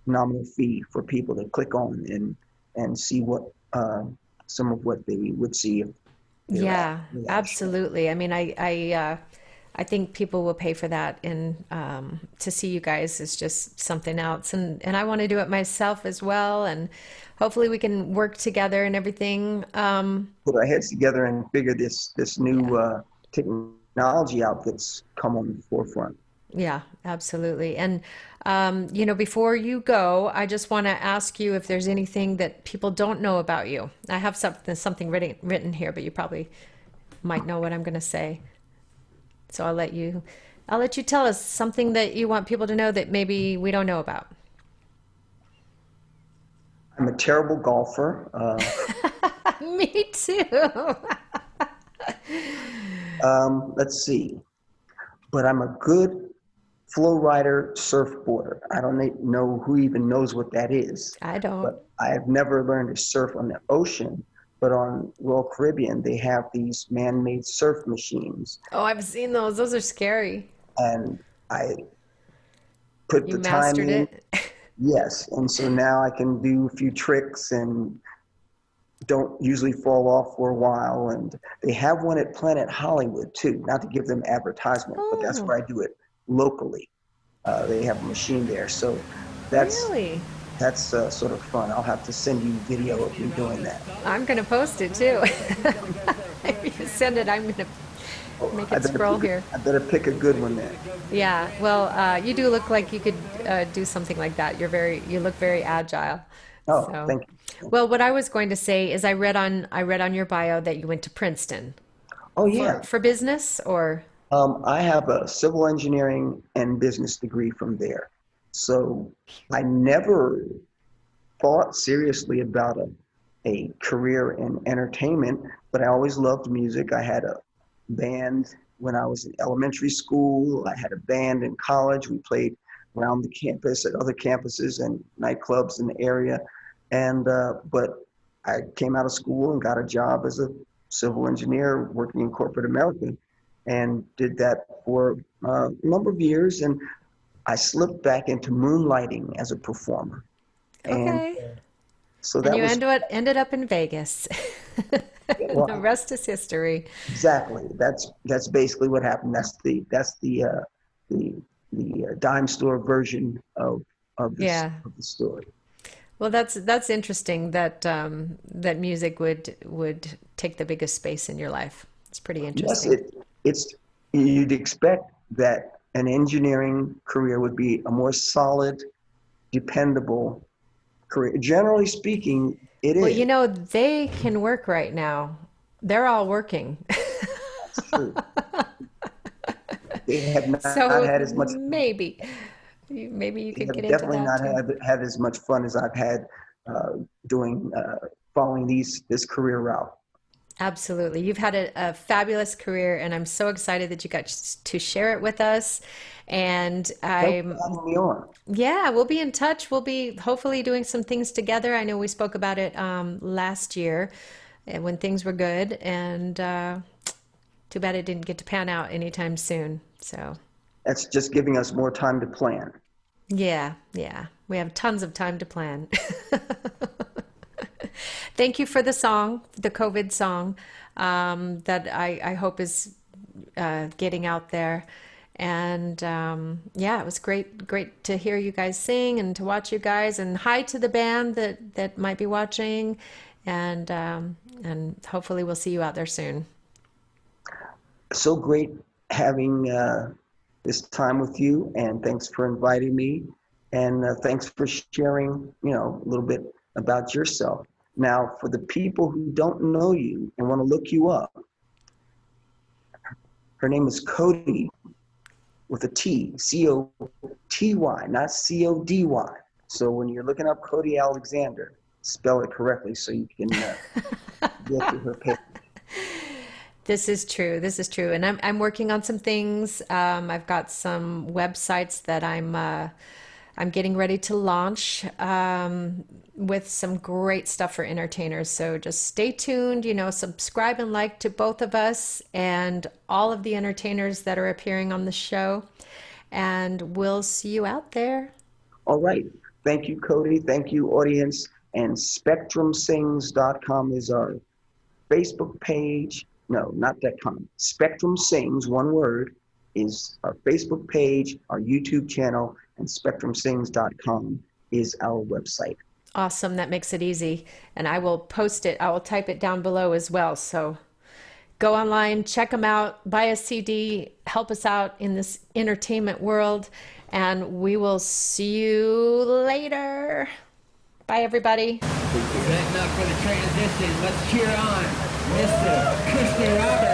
nominal fee for people to click on and see what some of what they would see. If Yeah, absolutely. I mean, I think people will pay for that, and to see you guys is just something else. And I want to do it myself as well, and hopefully we can work together and everything. Put our heads together and figure this new technology out that's come on the forefront. Yeah, absolutely. And you know, before you go, I just want to ask you if there's anything that people don't know about you. I have something written here, but you probably might know what I'm going to say. So I'll let you tell us something that you want people to know that maybe we don't know about. I'm a terrible golfer. Me too. Let's see. But I'm a good flow rider surfboarder. I don't know who even knows what that is. I don't. But I've never learned to surf on the ocean, but on Royal Caribbean, they have these man-made surf machines. Oh, I've seen those. Those are scary. And I put You the time mastered in, it. yes. And so now I can do a few tricks and don't usually fall off for a while. And they have one at Planet Hollywood too, not to give them advertisement, but that's Oh, where I do it locally. They have a machine there. So that's really? sort of fun. I'll have to send you video of me doing that. I'm gonna post it too. If you send it, I'm gonna make it scroll here. I better pick a good one then. Yeah, well, you do look like you could do something like that. You look very agile. Oh, So, thank you. well, what I was going to say is I read on your bio that you went to Princeton Oh, yeah. for business or I have a civil engineering and business degree from there. So I never thought seriously about a career in entertainment, but I always loved music. I had a band when I was in elementary school. I had a band in college. We played around the campus at other campuses and nightclubs in the area. And but I came out of school and got a job as a civil engineer working in corporate America, and did that for a number of years. And I slipped back into moonlighting as a performer. And okay. so And that you was ended up in Vegas. The well, rest is history. exactly. That's basically what happened. That's the dime store version Yeah. of the story. Well, that's interesting that that music would take the biggest space in your life. It's pretty Yes, interesting. it's you'd expect that an engineering career would be a more solid, dependable career. Generally speaking, it Well, is. they can work right now. They're all working. That's true. They have not So had as much. maybe you They could get have into definitely that not too. had as much fun as I've had doing following this career route. Absolutely. You've had a fabulous career, and I'm so excited that you got to share it with us. And Thanks for having me on. yeah, we'll be in touch. We'll be hopefully doing some things together. I know we spoke about it last year when things were good, and too bad it didn't get to pan out anytime soon. So, That's just giving us more time to plan. yeah, yeah, we have tons of time to plan. Thank you for the song, the COVID song, that I hope is getting out there. And yeah, it was great to hear you guys sing and to watch you guys. And hi to the band that might be watching. And hopefully we'll see you out there soon. So great having this time with you, and thanks for inviting me, and thanks for sharing, a little bit about yourself. Now, for the people who don't know you and want to look you up, her name is Coty with a T, Coty, not Cody. So when you're looking up Coty Alexander, spell it correctly so you can get to her page. This is true. This is true. And I'm working on some things. I've got some websites that I'm getting ready to launch with some great stuff for entertainers. So just stay tuned, subscribe and like to both of us and all of the entertainers that are appearing on the show. And we'll see you out there. All right. Thank you, Coty. Thank you, audience. And SpectrumSings.com is our Facebook page. No, not .com. Spectrum Sings, one word, is our Facebook page, our YouTube channel, and SpectrumSings.com is our website. Awesome. That makes it easy. And I will post it. I will type it down below as well. So go online, check them out, buy a CD, help us out in this entertainment world, and we will see you later. Bye, everybody. Setting up for the transition. Let's cheer on Mr. Cushney Roberts.